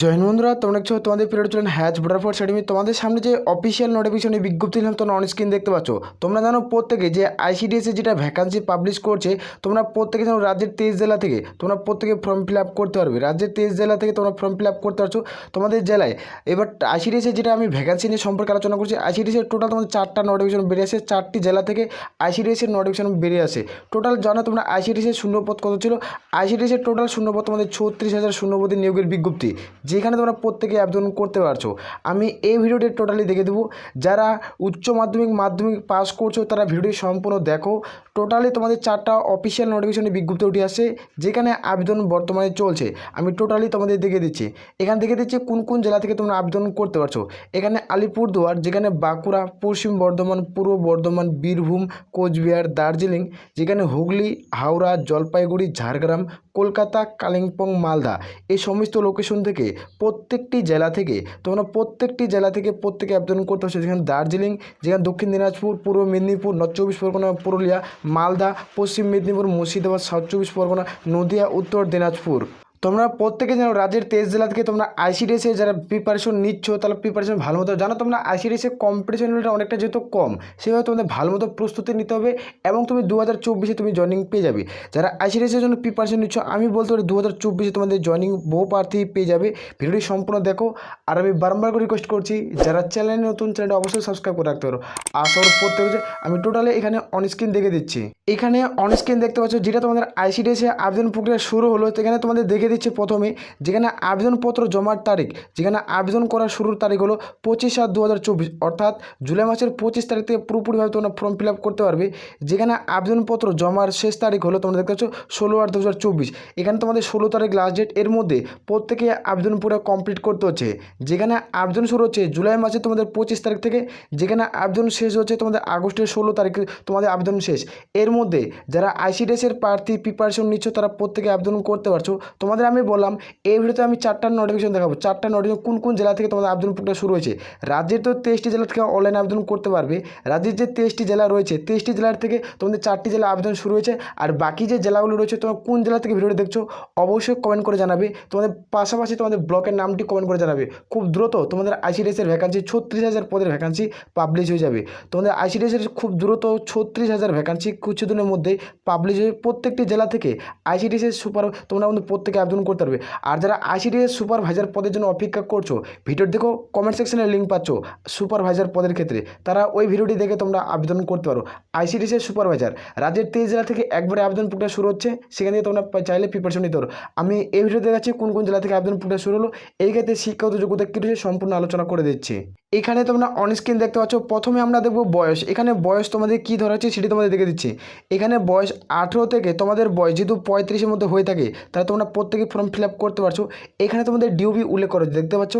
জয় হিন্দ বন্ধুরা, তোমরা দেখছো তোমাদের পিরিয়ড চলেন হ্যাচ ভোটার ফর একাডেমি। তোমাদের সামনে যে অফিসিয়াল নোটিফিকেশন বিজ্ঞপ্তি দিলাম তোমরা অন স্ক্রিন দেখতে পাচ্ছ। তোমরা জানো প্রত্যেকে যে আইসিডিএসে যেটা ভ্যাকান্সি পাবলিশ করছে, তোমরা প্রত্যেকে জানো রাজ্যের 23 জেলা থেকে তোমরা প্রত্যেকে ফর্ম ফিল আপ করতে পারবে। রাজ্যের 23 জেলা থেকে তোমরা ফর্ম ফিল আপ করতে পারছো তোমাদের জেলায়। এবার আইসিডিএসে যেটা আমি ভ্যাকান্সি নিয়ে সম্পর্কে আলোচনা করছি, আইসিডিএসের টোটাল তোমাদের 4টা নোটিফিকেশন বেরিয়ে আসে। 4টি জেলা থেকে আইসিডিএসের নোটিফিকেশন বেরিয়ে আসে। টোটাল জানো তোমরা আইসিডিএসের শূন্যপদ কত ছিল? আইসিডিএসের টোটাল শূন্যপদ তোমাদের 36,000 শূন্যপদে নিয়োগের বিজ্ঞপ্তি, যেখানে তোমরা প্রত্যেকে আবেদন করতে পারছো। আমি এই ভিডিওটি টোটালি দেখে দেবো। যারা উচ্চ মাধ্যমিক পাস করছো তারা ভিডিওটি সম্পূর্ণ দেখো। টোটালি তোমাদের 4টা অফিসিয়াল নোটিফিকেশনের বিজ্ঞপ্তি উঠে আসে, যেখানে আবেদন বর্তমানে চলছে। আমি টোটালি তোমাদের দেখে দিচ্ছি। এখানে দেখে দিচ্ছি কোন কোন জেলা থেকে তোমরা আবেদন করতে পারছো। এখানে আলিপুরদুয়ার, যেখানে বাঁকুড়া, পশ্চিম বর্ধমান, পূর্ব বর্ধমান, বীরভূম, কোচবিহার, দার্জিলিং, যেখানে হুগলি, হাওড়া, জলপাইগুড়ি, ঝাড়গ্রাম, কলকাতা, কালিম্পং, মালদা, এই সমস্ত লোকেশন থেকে প্রত্যেকটি জেলা থেকে তোমরা প্রত্যেকে আবেদন করতে হচ্ছে। যেখানে দার্জিলিং, যেখানে দক্ষিণ দিনাজপুর, পূর্ব মেদিনীপুর, নর্থ চব্বিশ পরগনা, পুরুলিয়া, মালদা, পশ্চিম মেদিনীপুর, মুর্শিদাবাদ, সাউথ চব্বিশ পরগনা, নদিয়া, উত্তর দিনাজপুর। তোমরা প্রত্যেকে জানো রাজ্যের 23 জেলা থেকে তোমরা আইসিডিএসে যারা প্রিপারেশন নিচ্ছ তাহলে প্রিপারেশন ভালো মতো জানো। তোমরা আইসিডিএসে কম্পিটিশন লেভেলটা অনেকটা যেহেতু কম, সেভাবে তোমাদের ভালো মতো প্রস্তুতি নিতে হবে এবং তুমি 2024-এ তুমি জয়েনিং পেয়ে যাবে। যারা আইসিডিএসের জন্য প্রিপারেশন নিচ্ছ, আমি বলতে পারি 2024-এ তোমাদের জয়েনিং বহু প্রার্থী পেয়ে যাবে। ভিডিওটি সম্পূর্ণ দেখো। আর আমি বারবার করে রিকোয়েস্ট করছি, যারা চ্যানেলে নতুন, চ্যানেলটা অবশ্যই সাবস্ক্রাইব করে রাখতে পারো। আসর প্রত্যেক আমি টোটালি এখানে অনস্ক্রিন দেখে দিচ্ছি। এখানে অনস্ক্রিন দেখতে পাচ্ছ যেটা তোমাদের আইসিডিএসে আবেদন প্রক্রিয়া শুরু হলো, সেখানে তোমাদের দেখে দিচ্ছে প্রথমে যেখানে আবেদনপত্র জমার তারিখ, যেখানে আবেদন করার শুরুর তারিখ হলো 25/7/2024, অর্থাৎ জুলাই মাসের 25 তারিখ থেকে পুরোপুরিভাবে তোমরা ফর্ম ফিল আপ করতে পারবে। যেখানে আবেদনপত্র জমার শেষ তারিখ হলো তোমরা দেখতে পাচ্ছ 16/8/2024। এখানে তোমাদের 16 তারিখ লাস্ট ডেট। এর মধ্যে প্রত্যেকে আবেদন পুরো কমপ্লিট করতে হচ্ছে। যেখানে আবেদন শুরু হচ্ছে জুলাই মাসে তোমাদের 25 তারিখ থেকে, যেখানে আবেদন শেষ হচ্ছে তোমাদের আগস্টের 16 তারিখে তোমাদের আবেদন শেষ। এর মধ্যে যারা আইসিডিএসের প্রার্থী প্রিপারেশন নিচ্ছ তারা প্রত্যেকে আবেদন করতে পারছো। তোমাদের আমি বললাম এই ভিডিওতে আমি 4টা নোটিফিকেশন দেখাবো। 4টা নোটিফিকেশন কোন কোন জেলা থেকে তোমাদের আবেদন প্রক্রিয়া শুরু হয়েছে। রাজ্যের তো 23টি জেলা থেকে অনলাইনে আবেদন করতে পারবে। রাজ্যের যে 23টি জেলা রয়েছে, 23টি জেলার থেকে তোমাদের 4টি জেলা আবেদন শুরু হয়েছে। আর বাকি যে জেলাগুলো রয়েছে, তোমরা কোন জেলা থেকে ভিডিওটি দেখছো অবশ্যই কমেন্ট করে জানাবে। তোমাদের পাশাপাশি তোমাদের ব্লকের নামটি কমেন্ট করে জানাবে। খুব দ্রুত তোমাদের আইসিডিএসের ভ্যাকান্সি 36,000 পদের ভ্যাকান্সি পাবলিশ হয়ে যাবে। তোমাদের আইসিডিএসের খুব দ্রুত 36,000 ভ্যাকান্সি কিছুদিনের মধ্যেই পাবলিশ হয়ে প্রত্যেকটি জেলা থেকে আইসিডিএসের সুপার তোমরা কিন্তু প্রত্যেকে আবেদন করতে পারবে। আর যারা আইসিডিএস সুপারভাইজার পদের জন্য অপেক্ষা করছো, ভিডিও দেখো কমেন্ট সেকশনে লিঙ্ক পাচ্ছ সুপারভাইজার পদের ক্ষেত্রে, তারা ওই ভিডিওটি দেখে তোমরা আবেদন করতে পারো। আইসিডিএস সুপারভাইজার রাজ্যের 23 জেলা থেকে একবারে আবেদন প্রক্রিয়া শুরু হচ্ছে, সেখান থেকে তোমরা চাইলে প্রিপারেশন নিতে পারো। আমি এই ভিডিও দেখাচ্ছি কোন কোন জেলা থেকে আবেদন প্রক্রিয়া শুরু হলো। এই ক্ষেত্রে শিক্ষাগত যোগ্যতা কী রয়েছে সম্পূর্ণ আলোচনা করে দিচ্ছি। এখানে তোমরা অনস্ক্রিন দেখতে পাচ্ছ। প্রথমে আমরা দেখবো বয়স। এখানে বয়স তোমাদের কী ধরা হচ্ছে সেটি তোমাদের দেখে দিচ্ছি। এখানে বয়স 18 থেকে তোমাদের বয়স যেহেতু 35-এর মধ্যে হয়ে থাকে, তাহলে তোমরা প্রত্যেকে ফর্ম ফিল আপ করতে পারছো। এখানে তোমাদের ডিউবি উল্লেখ করা দেখতে পাচ্ছ,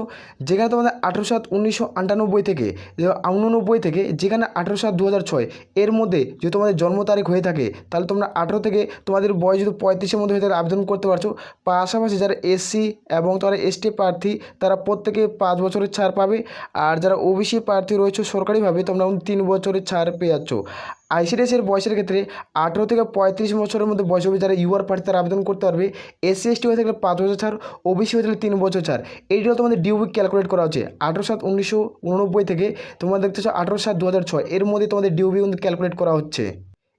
যেখানে তোমাদের 18/7/1998 থেকে 89 থেকে, যেখানে 18/7/2006 এর মধ্যে যদি তোমাদের জন্ম তারিখ হয়ে থাকে, তাহলে তোমরা 18 থেকে তোমাদের বয়স যদি 35-এর মধ্যে হয়ে থাকে আবেদন করতে পারছো। পাশাপাশি যারা এসসি এবং তারা এসটি প্রার্থী তারা প্রত্যেকে 5 বছরের ছাড় পাবে। আর যারা ওবিসি প্রার্থী রয়েছে সরকারিভাবে তোমরা 3 বছরের ছাড় পেয়ে যাচ্ছ। আইসিডিএসের বয়সের ক্ষেত্রে 18 থেকে 35 বছরের মধ্যে বয়স হবে যারা ইউআর প্রার্থী তারা আবেদন করতে পারবে। এসসি এসটি হয়ে থাকলে 5 বছর ছাড়, ওবিসি হয়ে থাকলে 3 বছর ছাড়। এইটাও তোমাদের ডিউবি ক্যালকুলেট করা হচ্ছে 18/7/1989 থেকে তোমরা দেখতেছ 18/7/2006 এর মধ্যে তোমাদের ডিউবি কিন্তু ক্যালকুলেট করা হচ্ছে।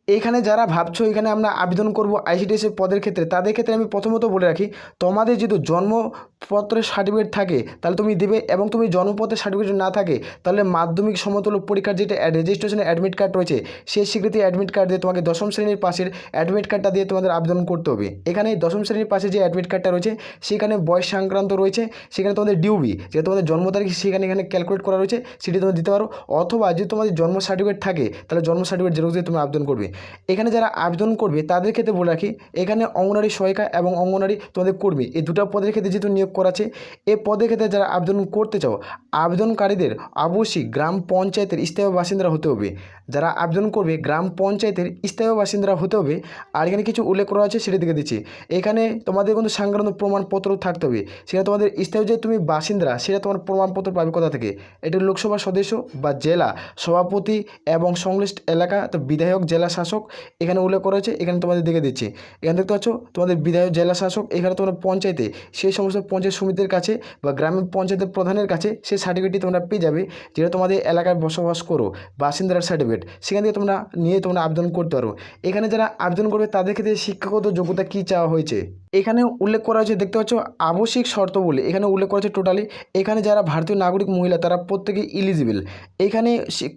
এখানে যারা ভাবছো এখানে আমরা আবেদন করব আইসিডিএসের পদের ক্ষেত্রে, তাদের ক্ষেত্রে আমি প্রথমত বলে রাখি, তোমাদের যদি জন্মপত্রের সার্টিফিকেট থাকে তাহলে তুমি দেবে, এবং তুমি জন্মপত্রের সার্টিফিকেট না থাকে তাহলে মাধ্যমিক সমতুল্য পরীক্ষার যেটা রেজিস্ট্রেশনের অ্যাডমিট কার্ড রয়েছে সেই স্বীকৃতি অ্যাডমিট কার্ড দিয়ে তোমাকে 10ম শ্রেণীর পাশের অ্যাডমিট কার্ডটা দিয়ে তোমাদের আবেদন করতে হবে। এখানে 10ম শ্রেণীর পাশে যে অ্যাডমিট কার্ডটা রয়েছে সেখানে বয়স সংক্রান্ত রয়েছে, সেখানে তোমাদের ডিউবি যেটা তোমাদের জন্ম তারিখ সেখানে ক্যালকুলেট করা রয়েছে সেটি তোমরা দিতে পারো। অথবা যদি তোমাদের জন্ম সার্টিফিকেট থাকে তাহলে জন্ম সার্টিফিকেট জেরক্স দিয়ে তুমি আবেদন করবে। এখানে যারা আবেদন করবে তাদের ক্ষেত্রে বলে রাখি, এখানে অঙ্গনারী সহায়িকা এবং অঙ্গনারী তোমাদের কর্মী এই দুটো পদের ক্ষেত্রে যেহেতু নিয়োগ করা আছে, এই পদের ক্ষেত্রে যারা আবেদন করতে চাও আবেদনকারীদের অবশ্যই গ্রাম পঞ্চায়েতের স্থায়ী বাসিন্দারা হতে হবে। যারা আবেদন করবে গ্রাম পঞ্চায়েতের স্থায়ী বাসিন্দারা হতে হবে। আর এখানে কিছু উল্লেখ করা আছে সেটা দেখে দিচ্ছি। এখানে তোমাদের কিন্তু সংক্রান্ত প্রমাণপত্র থাকতে হবে। সেটা তোমাদের স্থায়ী যে তুমি বাসিন্দা সেটা তোমার প্রমাণপত্র পাবে কোথা থেকে, এটা লোকসভা সদস্য বা জেলা সভাপতি এবং সংশ্লিষ্ট এলাকা তো বিধায়ক, জেলা শাসক এখানে উল্লেখ করা হয়েছে, এখানে তোমাদের দেখে দিচ্ছি। এখানে দেখতে পাচ্ছ তোমাদের বিধায়ক, জেলা শাসক, এখানে তোমরা পঞ্চায়েতে সেই সমস্ত পঞ্চায়েত সমিতির কাছে বা গ্রামের পঞ্চায়েতের প্রধানের কাছে সেই সার্টিফিকেটটি তোমরা পেয়ে যাবে, যেটা তোমাদের এলাকায় বসবাস করো, বাসিন্দার সার্টিফিকেট, সেখান থেকে তোমরা নিয়ে তোমরা আবেদন করতে পারো। এখানে যারা আবেদন করবে তাদের ক্ষেত্রে শিক্ষাগত যোগ্যতা কী চাওয়া হয়েছে এখানে উল্লেখ করা হয়েছে, দেখতে পাচ্ছ আবশ্যিক শর্ত বলে এখানে উল্লেখ করা হয়েছে টোটালি। এখানে যারা ভারতীয় নাগরিক মহিলা তারা প্রত্যেকেই ইলিজিবল। এখানে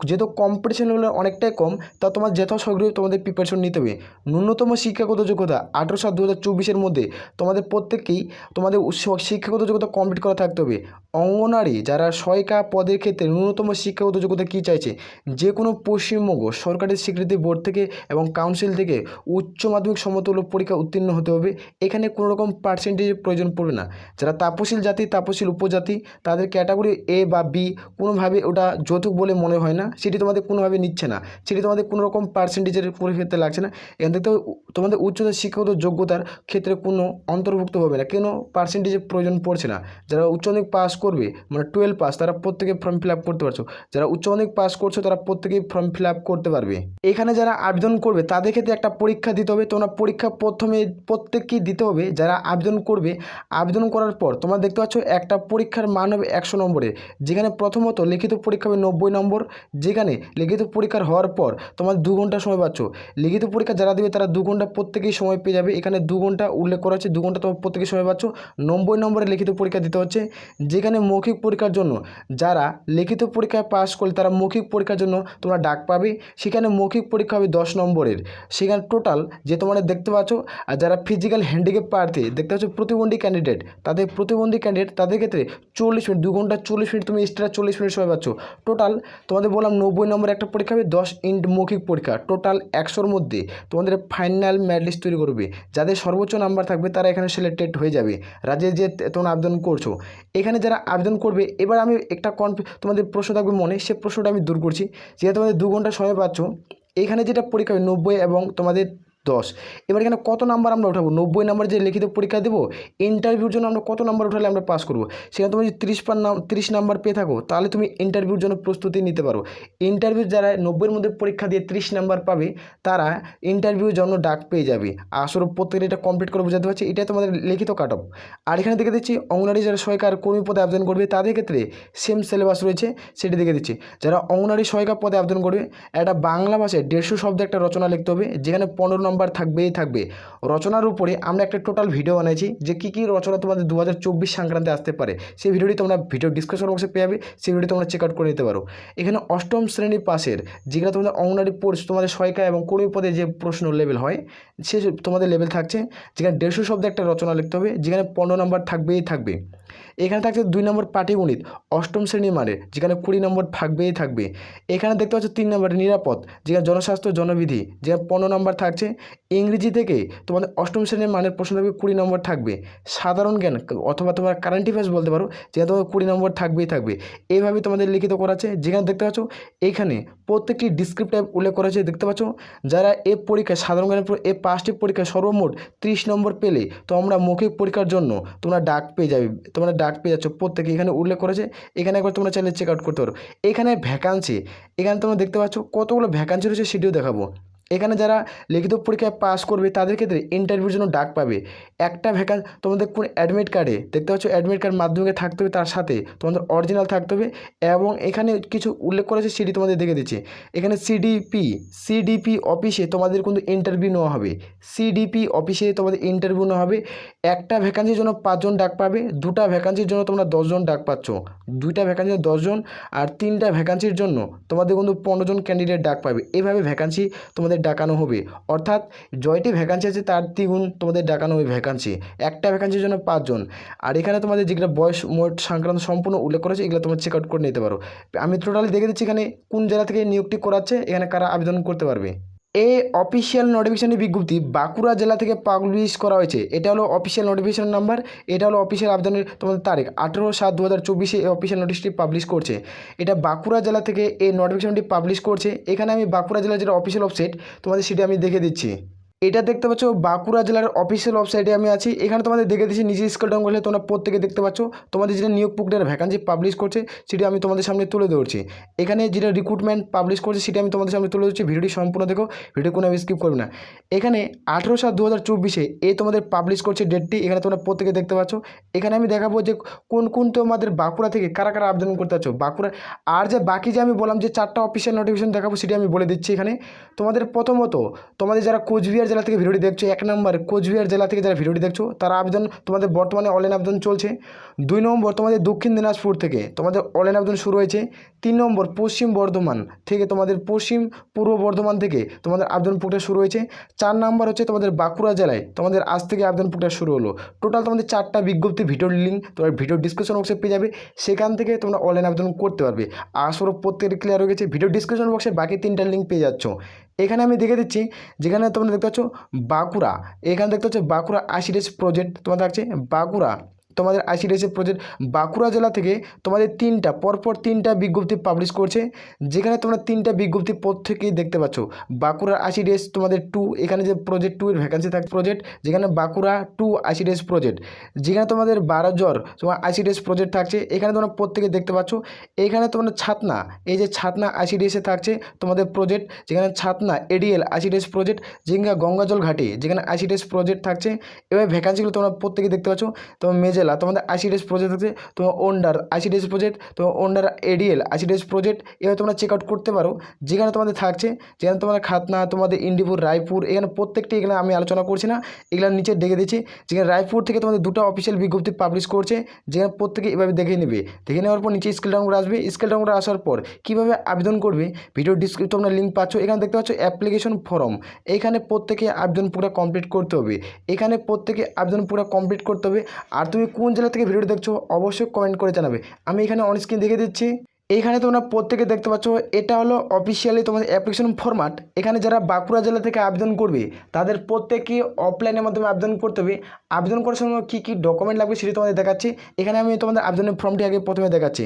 যেহেতু কম্পিটিশন লেভেল অনেকটাই কম, তা তোমার যথাশীঘ্র তোমাদের প্রিপারেশন নিতে হবে। ন্যূনতম শিক্ষাগত যোগ্যতা 18/7/2024 মধ্যে তোমাদের প্রত্যেককেই তোমাদের শিক্ষাগত যোগ্যতা কমপ্লিট করা থাকতে হবে। অঙ্গনারী যারা সহায়িকা পদের ক্ষেত্রে ন্যূনতম শিক্ষাগত যোগ্যতা কী চাইছে, যে কোনো পশ্চিমবঙ্গ সরকারি স্বীকৃতি বোর্ড থেকে এবং কাউন্সিল থেকে উচ্চ মাধ্যমিক সমতুল্য পরীক্ষা উত্তীর্ণ হতে হবে। এখানে কোনো রকম পার্সেন্টেজের প্রয়োজন পড়বে না। যারা তাপশীল জাতি, তাপশীল উপজাতি, তাদের ক্যাটাগরি এ বা বি কোনোভাবে ওটা যৌতুক বলে মনে হয় না, সেটি তোমাদের কোনোভাবে নিচ্ছে না, সেটি তোমাদের কোনো রকম পার্সেন্টেজের পরিক্ষেত্রে লাগছে না। এখান থেকে তোমাদের উচ্চতর শিক্ষাগত যোগ্যতার ক্ষেত্রে কোনো অন্তর্ভুক্ত হবে না, কেন পার্সেন্টেজের প্রয়োজন পড়ছে না। যারা উচ্চ মাধ্যমিক পাস করবে মানে 12 পাস, তারা প্রত্যেকে ফর্ম ফিল আপ করতে পারছো। যারা উচ্চ মাধ্যমিক পাস করছো তারা প্রত্যেকেই ফর্ম ফিল আপ করতে পারবে। এখানে যারা আবেদন করবে তাদের ক্ষেত্রে একটা পরীক্ষা দিতে হবে। তোমরা পরীক্ষা প্রথমে প্রত্যেককেই দিতে হবে। যারা আবেদন করবে, আবেদন করার পর তোমরা দেখতে পাচ্ছ একটা পরীক্ষার মান হবে 100 নম্বরের, যেখানে প্রথমত লিখিত পরীক্ষা হবে 90 নম্বর, যেখানে লিখিত পরীক্ষার হওয়ার পর তোমার 2 ঘন্টা সময় পাচ্ছ। লিখিত পরীক্ষা যারা দেবে তারা 2 ঘন্টা প্রত্যেকেই সময় পেয়ে যাবে। এখানে 2 ঘন্টা উল্লেখ করা আছে, 2 ঘন্টা তোমার প্রত্যেকেই সময় পাচ্ছ। 90 নম্বরের লিখিত পরীক্ষা দিতে হচ্ছে। যেখানে মৌখিক পরীক্ষার জন্য যারা লিখিত পরীক্ষায় পাস করলে তারা মৌখিক পরীক্ষার জন্য তোমরা ডাক পাবে। সেখানে মৌখিক পরীক্ষা হবে 10 নম্বরের। সেখানে টোটাল যে তোমরা দেখতে পাচ্ছ, আর যারা ফিজিক্যাল হ্যান্ডিক্যাপ প্রার্থী দেখতে পাচ্ছ প্রতিবন্ধী ক্যান্ডিডেট, তাদের তাদের ক্ষেত্রে 40 মিনিট, 2 ঘন্টা 40 মিনিট তুমি এক্সট্রা 40 মিনিট সময় পাচ্ছ। টোটাল তোমাদের বললাম 90 নম্বর একটা পরীক্ষা হবে, 10 ইন্ট মৌখিক পরীক্ষা, টোটাল 100-র মধ্যে তোমাদের ফাইনাল মেরিট লিস্ট তৈরি করবে। যাদের সর্বোচ্চ নাম্বার থাকবে তারা এখানে সিলেক্টেড হয়ে যাবে রাজ্যে যে তোমরা আবেদন করছো। এখানে যারা আবেদন করবে, এবার আমি একটা তোমাদের প্রশ্ন থাকবে মনে, সে প্রশ্নটা আমি দূর করছি। যেহেতু তোমাদের 2 ঘন্টা সময় পাচ্ছ, এখানে যেটা পরীক্ষা হবে 90 এবং তোমাদের 10। এবার এখানে কত নাম্বার আমরা উঠাবো? 90 নাম্বার যে লিখিত পরীক্ষা দেবো, ইন্টারভিউর জন্য আমরা কত নাম্বার উঠালে আমরা পাস করবো? সেখানে তুমি যদি 30 নাম্বার পেয়ে থাকো, তাহলে তুমি ইন্টারভিউর জন্য প্রস্তুতি নিতে পারো। ইন্টারভিউ যারা 90-এর মধ্যে পরীক্ষা দিয়ে 30 নাম্বার পাবে, তারা ইন্টারভিউর জন্য ডাক পেয়ে যাবে। আসলে প্রত্যেকের এটা কমপ্লিট করে বোঝাতে পারছি, এটাই তোমাদের লিখিত কাট অফ। আর এখানে দেখে দিচ্ছি অঙ্গনারী যারা সহায়িকা আর কর্মী পদে আবেদন করবে তাদের ক্ষেত্রে সেম সিলেবাস রয়েছে, সেটি দেখে দিচ্ছি। যারা অঙ্গনারী সহায়িকা পদে আবেদন করবে, একটা বাংলা ভাষায় 150 শব্দে একটা রচনা লিখতে হবে, যেখানে 15 নম্বর থাকবেই থাকবে। রচনার উপরে আমরা একটা টোটাল ভিডিও বানাইছি, যে কী কী রচনা তোমাদের 2024 সংক্রান্তে আসতে পারে। সেই ভিডিওটি তোমরা ভিডিও ডিসক্রিপশন বক্সে পেয়ে যাবে, সেই ভিডিওটি তোমরা চেক আউট করে নিতে পারো। এখানে 8ম শ্রেণী পাশের যেগুলো তোমাদের অঙ্গনারী তোমাদের সহায়িকা এবং কর্মী পদে যে প্রশ্ন লেভেল হয়, সে তোমাদের লেভেল থাকছে, যেখানে 150 শব্দে একটা রচনা লিখতে হবে, যেখানে 15 নম্বর থাকবেই থাকবে। এখানে থাকছে 2 নম্বর পাটিগণিত 8ম শ্রেণী মানের, যেখানে 20 নম্বর থাকবেই থাকবে। এখানে দেখতে পাচ্ছ 3 নম্বর নিরাপদ, যেখানে জনস্বাস্থ্য জনবিধি, যেখানে 15 নম্বর থাকছে। ইংরেজি থেকে তোমাদের 8ম শ্রেণীর মানের প্রশ্ন থাকবে, 20 নম্বর থাকবে। সাধারণ জ্ঞান অথবা তোমার কারেন্ট অ্যাফেয়ার্স বলতে পারো, যেখানে তোমাদের 20 নম্বর থাকবেই থাকবে। এইভাবে তোমাদের লিখিত করা আছে, যেখানে দেখতে পাচ্ছ এখানে প্রত্যেকটি ডিসক্রিপটিভ উল্লেখ করা আছে। দেখতে পাচ্ছ যারা এই পরীক্ষায় সাধারণ জ্ঞানের এই 5টি পরীক্ষায় সর্বমোট 30 নম্বর পেলে তোমরা মৌখিক পরীক্ষার জন্য তোমরা ডাক পেয়ে যাবে, তোমরা ডাক পেয়ে যাচ্ছ প্রত্যেকে, এখানে উল্লেখ করেছে। এখানে একবার তোমরা চাইলে চেক আউট করতে পারো। এখানে ভ্যাকান্সি, এখানে তোমরা দেখতে পাচ্ছ কতগুলো ভ্যাকান্সি রয়েছে, সেটিও দেখাবো। এখানে যারা লিখিত পরীক্ষায় পাস করবে তাদের ক্ষেত্রে ইন্টারভিউর জন্য ডাক পাবে। একটা তোমাদের কোন অ্যাডমিট কার্ডে দেখতে পাচ্ছ অ্যাডমিট কার্ড মাধ্যমিকে থাকতে হবে, তার সাথে তোমাদের অরিজিনাল থাকতে হবে। এবং এখানে কিছু উল্লেখ করেছে, সেটি তোমাদের দেখে দিচ্ছে। এখানে সিডিপি অফিসে তোমাদের কিন্তু ইন্টারভিউ নেওয়া হবে। সিডিপি অফিসে তোমাদের ইন্টারভিউ নেওয়া হবে। একটা ভ্যাকান্সির জন্য 5 জন ডাক পাবে, 2টা ভ্যাকান্সির জন্য তোমরা 10 জন ডাক পাচ্ছ। 2টা ভ্যাকান্সির 10 জন, আর 3টা ভ্যাকান্সির জন্য তোমাদের কিন্তু 15 জন ক্যান্ডিডেট ডাক পাবে। এভাবে ভ্যাকান্সি তোমাদের ডাকানো হবে, অর্থাৎ জয়টি ভ্যাকান্সি আছে তার 3 গুণ তোমাদের ডাকানো হবে ভ্যাকান্সি। একটা ভ্যাকান্সির জন্য 5 জন। আর এখানে তোমাদের যেগুলো বয়স মোট সংক্রান্ত সম্পূর্ণ উল্লেখ করেছে, এগুলো তোমরা চেক আউট করে নিতে পারো। আমি টোটালি দেখে দিচ্ছি এখানে কোন জেলা থেকে নিয়োগটি করাচ্ছে, এখানে কারা আবেদন করতে পারবে। এই অফিসিয়াল নোটিফিকেশনের বিজ্ঞপ্তি বাঁকুড়া জেলা থেকে পাবলিশ করা হয়েছে। এটা হলো অফিসিয়াল নোটিফিকেশন নাম্বার, এটা হলো অফিসিয়াল আবেদনের তোমাদের তারিখ 18/7/2024 এই অফিসিয়াল নোটিশটি পাবলিশ করছে। এটা বাঁকুড়া জেলা থেকে এই নোটিফিকেশনটি পাবলিশ করছে। এখানে আমি বাঁকুড়া জেলার যেটা অফিসিয়াল ওয়েবসাইট তোমাদের সেটি আমি দেখে দিচ্ছি। এটা দেখতে পাচ্ছ বাঁকুড়া জেলার অফিসিয়াল ওয়েবসাইটে আমি আছি। এখানে তোমাদের দেখে দিচ্ছি, নিচে স্ক্রল ডাউন করলে তোমরা প্রত্যেকে দেখতে পাচ্ছ তোমাদের যেটা নিয়োগ প্রক্রিয়ার ভ্যাকান্সি পাবলিশ করছে সেটা আমি তোমাদের সামনে তুলে ধরছি। এখানে যেটা রিক্রুটমেন্ট পাবলিশ করছে সেটা আমি তোমাদের সামনে তুলে ধরছি। ভিডিওটি সম্পূর্ণ দেখো, ভিডিও কোনো স্কিপ করবে না। এখানে 18/7/2024 তোমাদের পাবলিশ করছে ডেটটি, এখানে তোমরা প্রত্যেকে দেখতে পাচ্ছ। এখানে আমি দেখাবো যে কোন কোন তোমাদের বাঁকুড়া থেকে কারা কারা আবেদন করতে পারছো বাঁকুড়া। আর যে বাকি যে আমি বললাম যে 4টা অফিসিয়াল নোটিফিকেশন দেখাবো সেটি আমি বলে দিচ্ছি। এখানে তোমাদের প্রথমত তোমাদের যারা কোচবিহার জেলা থেকে ভিডিওটি দেখছো, 1 নম্বর কোচবিহার জেলা থেকে যারা ভিডিওটি দেখছো তারা আবেদন তোমাদের বর্তমানে অনলাইন আবেদন চলছে। 2 নম্বর তোমাদের দক্ষিণ দিনাজপুর থেকে তোমাদের অনলাইন আবেদন শুরু হয়েছে। 3 নম্বর পশ্চিম বর্ধমান থেকে তোমাদের পশ্চিম পূর্ব বর্ধমান থেকে তোমাদের আবেদন প্রক্রিয়া শুরু হয়েছে। 4 নম্বর হচ্ছে তোমাদের বাঁকুড়া জেলায় তোমাদের আজ থেকে আবেদন প্রক্রিয়া শুরু হলো। টোটাল তোমাদের 4টা বিজ্ঞপ্তি ভিডিওর লিঙ্ক তোমার ভিডিও ডিসক্রিপশন বক্সে পেয়ে যাবে, সেখান থেকে তোমরা অনলাইন আবেদন করতে পারবে। আসলে প্রত্যেকের ক্লিয়ার হয়ে গেছে, ভিডিও ডিসক্রিপশন বক্সে বাকি 3টা লিঙ্ক পেয়ে যাচ্ছ। এখানে আমি দেখে দিচ্ছি, যেখানে তোমরা দেখতে পাচ্ছ বাঁকুড়া, এখানে দেখতে পাচ্ছ বাঁকুড়া ICDS প্রজেক্ট তোমাদের থাকছে। বাঁকুড়া তোমাদের ICDS প্রজেক্ট বাঁকুড়া জেলা থেকে তোমাদের পরপর 3টা বিজ্ঞপ্তি পাবলিশ করছে, যেখানে তোমরা 3টা বিজ্ঞপ্তি প্রত্যেকেই দেখতে পাচ্ছ। বাঁকুড়া ICDS তোমাদের 2, এখানে যে প্রজেক্ট 2 এর ভ্যাকান্সি থাকে প্রজেক্ট, যেখানে বাঁকুড়া 2 ICDS প্রজেক্ট, যেখানে তোমাদের 12 জ্বর তোমার ICDS প্রজেক্ট থাকছে, এখানে তোমরা প্রত্যেকে দেখতে পাচ্ছ। এখানে তোমরা ছাতনা, এই যে ছাতনা ICDS থাকছে তোমাদের প্রজেক্ট, যেখানে ছাতনা ADL ICDS প্রজেক্ট, যেখানে গঙ্গাজল ঘাটে যেখানে ICDS প্রজেক্ট থাকছে। এবার ভ্যাকান্সিগুলো তোমরা প্রত্যেকে দেখতে পাচ্ছ। তোমার মেজেলা তোমাদের ICDS প্রজেক্ট থাকছে, তোমার ওন্ডার ICDS প্রজেক্ট, তোমার ওন্ডার ADL ICDS প্রজেক্ট, এবার তোমরা চেক আউট করতে পারো। যেখানে তোমাদের থাকছে, যেখানে তোমাদের খাতনা তোমাদের ইন্দিপুর রায়পুর, এখানে প্রত্যেকটি এখানে আমি আলোচনা করছি না, এগুলো নিচে দেখে দিচ্ছি। যেখানে রায়পুর থেকে তোমাদের 2টা অফিসিয়াল বিজ্ঞপ্তি পাবলিশ করছে, যেখানে প্রত্যেকে এভাবে দেখে নেবে। দেখে নেওয়ার পর নিচে স্কেল ডাউন করে আসবে। স্কেল ডাউন করে আসার পর কীভাবে আবেদন করবে ভিডিও ডিসক্রিপশনে তোমরা লিঙ্ক পাচ্ছ। এখানে দেখতে পাচ্ছ অ্যাপ্লিকেশন ফর্ম, এখানে প্রত্যেকে আবেদন পুরো কমপ্লিট করতে হবে। এখানে প্রত্যেকে আবেদন পুরো কমপ্লিট করতে হবে। আর তুমি কোন জেলা থেকে ভিডিও দেখছো অবশ্যই কমেন্ট করে জানাবে। আমি এখানে অন স্ক্রিন দেখে দিচ্ছি। এইখানে তোমরা প্রত্যেকে দেখতে পাচ্ছ, এটা হলো অফিসিয়ালি তোমাদের অ্যাপ্লিকেশন ফরম্যাট। এখানে যারা বাঁকুড়া জেলা থেকে আবেদন করবে তাদের প্রত্যেকে অফলাইনের মাধ্যমে আবেদন করতে হবে। আবেদন করার সময় কী কী ডকুমেন্ট লাগবে সেটি তোমাদের দেখাচ্ছি। এখানে আমি তোমাদের আবেদনের ফর্মটি আগে প্রথমে দেখাচ্ছি।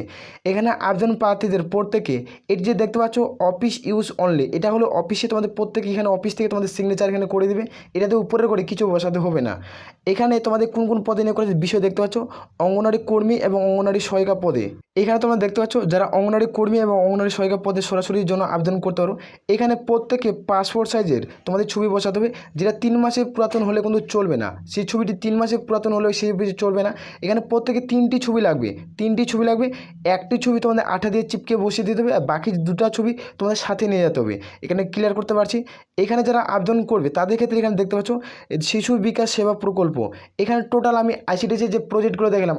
এখানে আবেদন প্রার্থীদের প্রত্যেকে এটি যে দেখতে পাচ্ছ অফিস ইউজ অনলি, এটা হলো অফিসে তোমাদের প্রত্যেকে এখানে অফিস থেকে তোমাদের সিগনেচার এখানে করে দেবে। এটাতে উপরে করে কিছু বসাতে হবে না। এখানে তোমাদের কোন কোন পদে নিয়োগ করেছে বিষয় দেখতে পাচ্ছ, অঙ্গনওয়াড়ি কর্মী এবং অঙ্গনওয়াড়ি সহায়িকা পদে। এখানে তোমরা দেখতে পাচ্ছ যারা অঙ্গনওয়াড়ি কর্মী এবং অঙ্গনওয়াড়ি সহায়িকা পদে সরাসরির জন্য আবেদন করতে পারো। এখানে প্রত্যেকে পাসপোর্ট সাইজের তোমাদের ছবি বসাতে হবে, যেটা 3 মাসের পুরাতন হলে কিন্তু চলবে না। সেই ছবিটি 3 মাসের পুরাতন হলেও সেই ছবি চলবে না। এখানে প্রত্যেকে 3টি ছবি লাগবে, 3টি ছবি লাগবে। একটি ছবি তোমাদের আঠা দিয়ে চিপকে বসিয়ে দিতে হবে, আর বাকি 2টা ছবি তোমাদের সাথে নিয়ে যেতে হবে। এখানে ক্লিয়ার করতে পারছি। এখানে যারা আবেদন করবে তাদের ক্ষেত্রে এখানে দেখতে পাচ্ছ শিশু বিকাশ সেবা প্রকল্প। এখানে টোটাল আমি ICDS যে প্রজেক্টগুলো দেখালাম,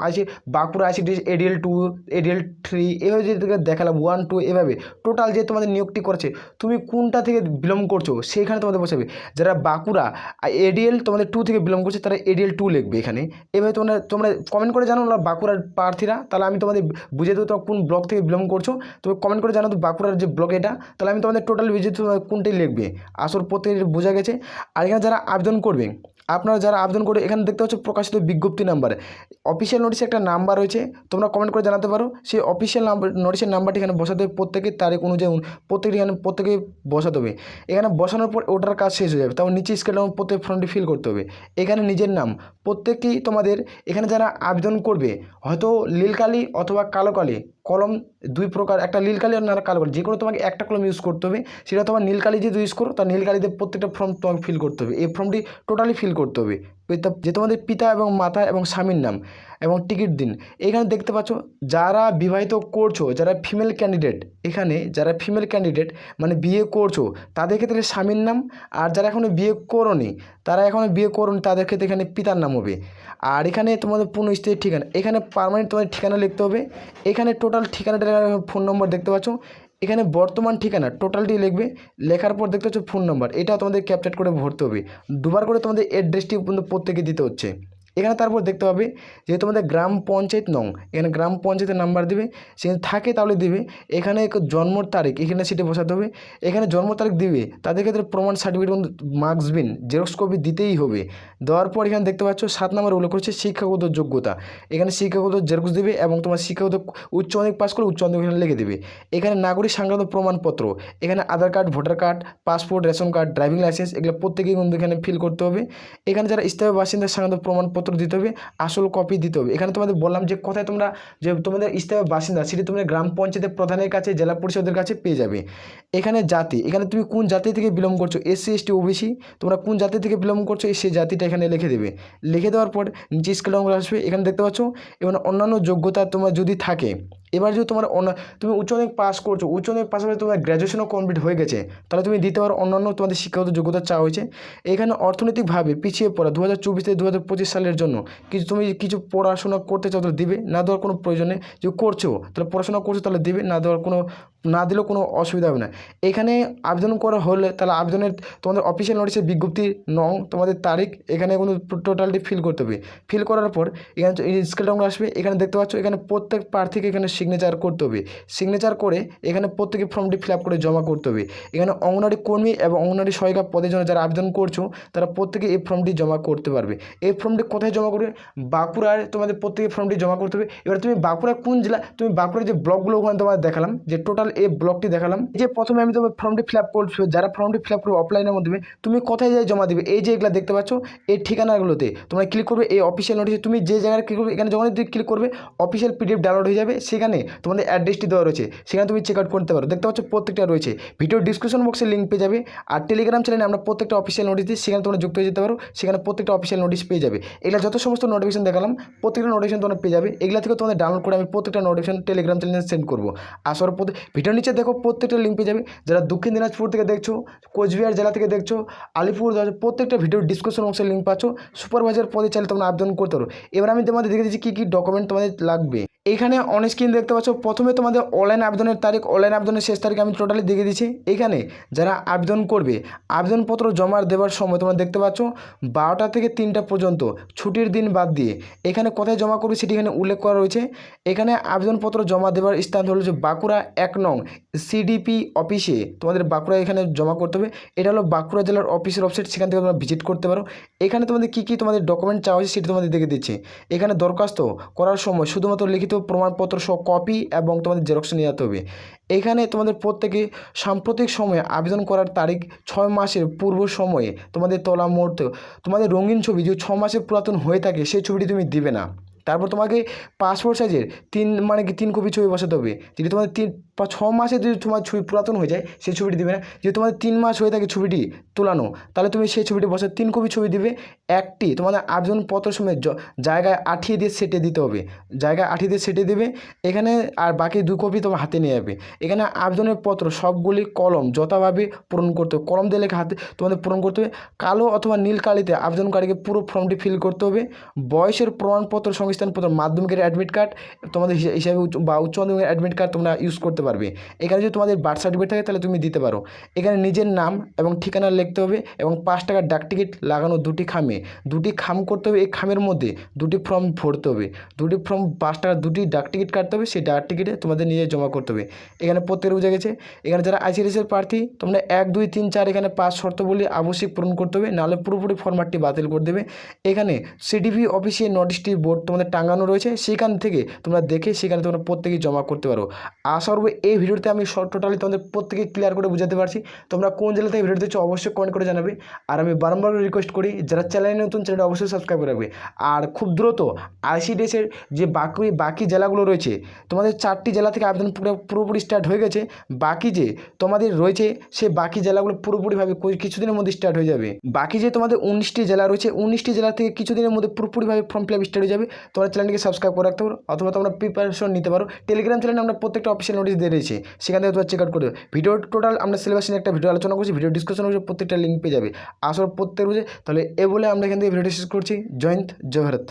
বাঁকুড়া ICDS ADL 2 ADL 3 এভাবে যে দেখালাম 1 2 এভাবে টোটাল যে তোমাদের নিয়োগটি করছে, তুমি কোনটা থেকে বিলং করছো সেইখানে তোমাদের বসাবে। যারা বাঁকুড়া ADL তোমাদের 2 থেকে বিলং করছে তারা ADL 2 লিখবে এখানে। এভাবে তোমরা কমেন্ট করে জানো না বাঁকুড়ার প্রার্থীরা, তাহলে আমি তোমাদের বুঝিয়ে দেবো তোমরা কোন ব্লক থেকে বিলং করছো। তুমি কমেন্ট করে জানো তো বাঁকুড়ার যে ব্লক এটা, তাহলে আমি তোমাদের টোটাল বুঝিয়ে দেবো কোনটাই লিখবে। আসল প্রত্যেকের বোঝা গেছে। আর এখানে যারা আবেদন করবে, আপনারা যারা আবেদন করে এখানে দেখতে পাচ্ছ প্রকাশিত বিজ্ঞপ্তি নাম্বার, অফিসিয়াল নোটিশে একটা নাম্বার রয়েছে, তোমরা কমেন্ট করে জানাতে পারো। সেই অফিসিয়াল নাম্বার নোটিশের নাম্বারটি এখানে বসাতে হবে। প্রত্যেকের তারিখ অনুযায়ী প্রত্যেকে বসাতে হবে। এখানে বসানোর পর ওটার কাজ শেষ হয়ে যাবে। তারপর নিচে স্কেল ডাউন প্রত্যেক ফর্মটি ফিল করতে হবে। এখানে নিজের নাম প্রত্যেকেই তোমাদের এখানে যারা আবেদন করবে, হয়তো নীল কালি অথবা কালো কালি কলম 2 প্রকার, একটা নীল কালি আর না কালো কালি, যে কোনো তোমাকে একটা কলম ইউজ করতে হবে। সেটা তোমার নীল কালি যদি ইউজ করো তার নীল কালিতে প্রত্যেকটা ফর্ম তোমাকে ফিল করতে হবে। এই ফর্মটি টোটালি ফিল করতে হবে। যে তোমাদের পিতা এবং মাতা এবং স্বামীর নাম এবং টিকিট দিন। এখানে দেখতে পাচ্ছ যারা বিবাহিত করছো, যারা ফিমেল ক্যান্ডিডেট, এখানে যারা ফিমেল ক্যান্ডিডেট মানে বিয়ে করছো তাদের ক্ষেত্রে স্বামীর নাম, আর যারা এখনও বিয়ে করোনি তাদের ক্ষেত্রে এখানে পিতার নাম হবে। আর এখানে তোমাদের পুনঃস্থায়ী ঠিকানা, এখানে পার্মানেন্ট তোমাদের ঠিকানা লিখতে হবে। এখানে টোটাল ঠিকানাটা ফোন নম্বর দেখতে পাচ্ছ, এখানে বর্তমান ঠিকানা টোটালটি লিখবে। লেখার পর দেখতে পাচ্ছ ফোন নম্বর, এটা তোমাদের ক্যাপচার করে ভরতে হবে। দুবার করে তোমাদের অ্যাড্রেসটি প্রত্যেকে দিতে হচ্ছে। এখানে তারপর দেখতে হবে যে তোমাদের গ্রাম পঞ্চায়েত নং, এখানে গ্রাম পঞ্চায়েতের নাম্বার দেবে, সেখানে থাকে তাহলে দেবে। এখানে জন্মর তারিখ এখানে সিটে বসাতে হবে, এখানে জন্ম তারিখ দিবে, তাদের ক্ষেত্রে প্রমাণ সার্টিফিকেট মার্কস বিন জেরক্স কপি দিতেই হবে। দেওয়ার পর এখানে দেখতে পাচ্ছ 7 নম্বর উল্লেখ করছে শিক্ষাগত যোগ্যতা, এখানে শিক্ষাগত জেরক্স দেবে এবং তোমার শিক্ষাগত উচ্চ মাধ্যমিক পাস করে উচ্চ মাধ্যমিক এখানে লিখে দেবে। এখানে নাগরিক সংক্রান্ত প্রমাণপত্র, এখানে Aadhaar card, voter card, passport, ration card, driving licence, এগুলো প্রত্যেকেই কিন্তু এখানে ফিল করতে হবে। এখানে যারা স্থায়ী বাসিন্দা সংক্রান্ত প্রমাণপত্র দিতে হবে, আসল কপি দিতে হবে। এখানে তোমাদের বললাম যে কোথায় তোমরা যে তোমাদের স্থায়ী বাসিন্দা সেটি তোমরা গ্রাম পঞ্চায়েতের প্রধানের কাছে, জেলা পরিষদের কাছে পেয়ে যাবে। এখানে জাতি, এখানে তুমি কোন জাতি থেকে বিলং করছো, এসসি এসটি ওবিসি, তোমরা কোন জাতি থেকে বিলং করছো সেই জাতিটা এখানে লিখে দেবে। লিখে দেওয়ার পর নিচে স্কেল নম্বর আসবে, এখানে দেখতে পাচ্ছ। এবং অন্যান্য যোগ্যতা তোমার যদি থাকে, এবার যদি তোমার তুমি উচ্চ মাধ্যমিক পাস করছো, উচ্চ মাধ্যমিক পাশাপাশি তোমার গ্র্যাজুয়েশনও কমপ্লিট হয়ে গেছে, তাহলে তুমি দিতে পারো অন্যান্য তোমাদের শিক্ষাগত যোগ্যতা চাওয়া হয়েছে। এখানে অর্থনৈতিকভাবে পিছিয়ে পড়া 2024 থেকে 2025 সালের জন্য তুমি কিছু পড়াশোনা করতে চাও তাহলে দিবে, না দেওয়ার কোনো প্রয়োজন নেই। যদি করছো তাহলে পড়াশোনা করছো তাহলে দিবে, না দিলেও কোনো অসুবিধা হবে না। এখানে আবেদন করা হলে তাহলে আবেদনের তোমাদের অফিসিয়াল নোটিশের বিজ্ঞপ্তির নং, তোমাদের তারিখ, এখানে কোনো টোটালটি ফিল করতে হবে। ফিল করার পর এখানে স্কেল ডাউন আসবে, এখানে দেখতে পাচ্ছ। এখানে প্রত্যেক প্রার্থীকে এখানে সিগনেচার করতে হবে। সিগনেচার করে এখানে প্রত্যেকে ফর্মটি ফিল আপ করে জমা করতে হবে। এখানে অঙ্গনওয়াড়ি কর্মী এবং অঙ্গনওয়াড়ি সহায়িকা পদের জন্য যারা আবেদন করছো তারা প্রত্যেকে এই ফর্মটি জমা করতে পারবে। এই ফর্মটি কোথায় জমা করবে, বাঁকুড়ায় তোমাদের প্রত্যেকে ফর্মটি জমা করতে হবে। এবার তুমি বাঁকুড়া কোন জেলা, তুমি বাঁকুড়ার যে ব্লকগুলো ওখানে তোমাদের দেখালাম, যে টোটাল এই ব্লকটি দেখালাম, যে প্রথমে আমি তোমার ফর্মটি ফিল আপ করছো, যারা ফর্মটি ফিল আপ করবে অফলাইনের মাধ্যমে, তুমি কোথায় যাই জমা দিবে, এই যে এগুলো দেখতে পাচ্ছ এই ঠিকানাগুলোতে তোমরা ক্লিক করবে। এই অফিসিয়াল নোটিশে তুমি যে জায়গায় ক্লিক করবে, এখানে যখন ক্লিক করবে অফিসিয়াল পিডিএফ ডাউনলোড হয়ে যাবে, সেখানে তোমাদের অ্যাড্রেসটি দেওয়া রয়েছে, সেখানে তুমি চেক আউট করতে পারো। দেখতে পাচ্ছ প্রত্যেকটা রয়েছে, ভিডিও ডিসক্রিপশন বক্সে লিঙ্ক পেয়ে যাবে। আর টেলিগ্রাম চ্যানেলে আমরা প্রত্যেকটা অফিসিয়াল নোটিশ দিই, সেখানে তোমরা যুক্ত হয়ে যেতে পারো, সেখানে প্রত্যেকটা অফিসিয়াল নোটিশ পেয়ে যাবে। এগুলো যত সমস্ত নোটিফিকেশন দেখালাম প্রত্যেকটা নোটিফিকেশন তোমরা পেয়ে যাবে। এগুলা থেকে তোমাদের ডাউনলোড করে আমি প্রত্যেকটা নোটিফিকেশন টেলিগ্রাম চ্যানেলে সেন্ড করবো। আসার পর ভিডিওর নিচে দেখো প্রত্যেকটা লিঙ্ক পেয়ে যাবে। যারা দক্ষিণ দিনাজপুর থেকে দেখছো, কোচবিহার জেলা থেকে দেখছো, আলিপুর, প্রত্যেকটা ভিডিওর ডিসক্রিপশন বক্সে লিঙ্ক পাচ্ছ। সুপারভাইজার পদে চাইলে তোমরা আবেদন করতে পারো। এবার আমি তোমাদের দেখে দিচ্ছি কী ডকুমেন্ট তোমাদের লাগবে। এখানে অন স্ক্রিন দেখতে পাচ্ছ, প্রথমে তোমাদের অনলাইন আবেদনের তারিখ, অনলাইন আবেদনের শেষ তারিখ আমি টোটালি দেখে দিচ্ছি। এখানে যারা আবেদন করবে, আবেদনপত্র জমা দেওয়ার সময় তোমরা দেখতে পাচ্ছ 12টা থেকে 3টা পর্যন্ত, ছুটির দিন বাদ দিয়ে। এখানে কোথায় জমা করবে সেটি এখানে উল্লেখ করা রয়েছে। এখানে আবেদনপত্র জমা দেওয়ার স্থান হলো যে বাঁকুড়া 1 নং সিডিপি অফিসে, তোমাদের বাঁকুড়া এখানে জমা করতে হবে। এটা হলো বাঁকুড়া জেলার অফিসের ওয়েবসাইট, সেখান থেকে তোমরা ভিজিট করতে পারো। এখানে তোমাদের কী তোমাদের ডকুমেন্ট চাওয়া হয়েছে সেটি তোমাদের দেখে দিচ্ছি। এখানে দরখাস্ত করার সময় শুধুমাত্র লিখিত প্রমাণপত্র সহ কপি এবং তোমাদের জেরক্স নিয়ে যেতে হবে। এখানে তোমাদের প্রত্যেকে সাম্প্রতিক সময়ে আবেদন করার তারিখ 6 মাসের পূর্ব সময়ে তোমাদের তোলা মুহূর্তে তোমাদের রঙিন ছবি যদি 6 মাসের পুরাতন হয়ে থাকে সেই ছবিটি তুমি দিবে না। তারপর তোমাকে পাসপোর্ট সাইজের 3 কপি ছবি বসাতে হবে। যদি তোমাদের 6 মাসে যদি তোমার ছবি পুরাতন হয়ে যায় সেই ছবিটি দিবে না। যদি তোমাদের 3 মাস হয়ে থাকে ছবিটি তোলানো, তাহলে তুমি সেই ছবিটি বসে 3 কপি ছবি দিবে। একটি তোমাদের আবেদনপত্র সময় জায়গায় আঠিয়ে দিয়ে সেটে দিতে হবে, জায়গায় আঠিয়ে দিয়ে সেটে দেবে এখানে। আর বাকি 2 কপি তোমার হাতে নিয়ে যাবে। এখানে আবেদনের পত্র সবগুলি কলম যথাভাবে পূরণ করতে হবে, কলম দিয়ে লেখা হাতে তোমাদের পূরণ করতে হবে। কালো অথবা নীল কালিতে আবেদনকারীকে পুরো ফর্মটি ফিল করতে হবে। বয়সের প্রমাণপত্র, সংস্থানপত্র, মাধ্যমিকের অ্যাডমিট কার্ড তোমাদের হিসাবে বা উচ্চ মাধ্যমিকের অ্যাডমিট কার্ড তোমরা ইউজ করতে পারবে। এখানে যদি তোমাদের বার্থ সার্টিফিকেট থাকে তাহলে তুমি দিতে পারো। এখানে নিজের নাম এবং ঠিকানা লিখতে হবে এবং 5 টাকার ডাক টিকিট লাগানো 2টি খামে, 2টি খাম করতে হবে। এই খামের মধ্যে 2টি ফর্ম ভরতে হবে, 2টি ফর্ম 5 টাকার 2টি ডাক টিকিট কাটতে হবে। সেই ডাক টিকিটে তোমাদের নিজে জমা করতে হবে। এখানে প্রত্যেকের বুঝে গেছে। এখানে যারা আইসিডিএসের প্রার্থী তোমরা 1, 2, 3, 4 এখানে 5 শর্তাবলী আবশ্যিক পূরণ করতে হবে, নাহলে পুরোপুরি ফরম্যাটটি বাতিল করে দেবে। এখানে সিডিপি অফিসে নোটিশটি বোর্ড তোমাদের টাঙানো রয়েছে, সেখান থেকে তোমরা দেখে সেখানে তোমরা প্রত্যেকেই জমা করতে পারো। আশা করব এই ভিডিওতে আমি টোটালি তোমাদের প্রত্যেকে ক্লিয়ার করে বুঝাতে পারছি। তোমরা কোন জেলা থেকে ভিডিও দেখছো অবশ্যই কমেন্ট করে জানাবে। আর আমি বারবার রিকোয়েস্ট করি যারা চ্যানেলে নতুন চ্যানেলটা অবশ্যই সাবস্ক্রাইব করে রাখবে। আর খুব দ্রুত আইসিডিএসের যে বাকি জেলাগুলো রয়েছে, তোমাদের 4টি জেলা থেকে আবেদন পুরোপুরি স্টার্ট হয়ে গেছে। বাকি যে তোমাদের রয়েছে সেই বাকি জেলাগুলো পুরোপুরিভাবে কিছুদিনের মধ্যে স্টার্ট হয়ে যাবে। বাকি যে তোমাদের 19টি জেলা রয়েছে, 19টি জেলা থেকে কিছুদিনের মধ্যে পুরোপুরিভাবে ফর্ম ফিল আপ স্টার্ট হয়ে যাবে। তোমরা চ্যানেলটিকে সাবস্ক্রাইব করে রাখতে পারো অথবা তোমরা প্রিপারেশন নিতে পারো। টেলিগ্রাম চ্যানেলে আমরা প্রত্যেকটা অফিসিয়াল নোটিশ দিয়ে রয়েছে, সেখান থেকে তোমরা চেক আউট করে দেবে। ভিডিও টোটাল আমরা সিলেবাস নিয়ে একটা ভিডিও আলোচনা করছি, ভিডিও ডিসকাশন করছি, প্রত্যেকটা লিঙ্ক পেয়ে যাবে। আসলে প্রত্যেক বুঝে তাহলে এ বলে আমরা এখান থেকে ভিডিওটি শেষ করছি। জয় হিন্দ, জয় ভারত।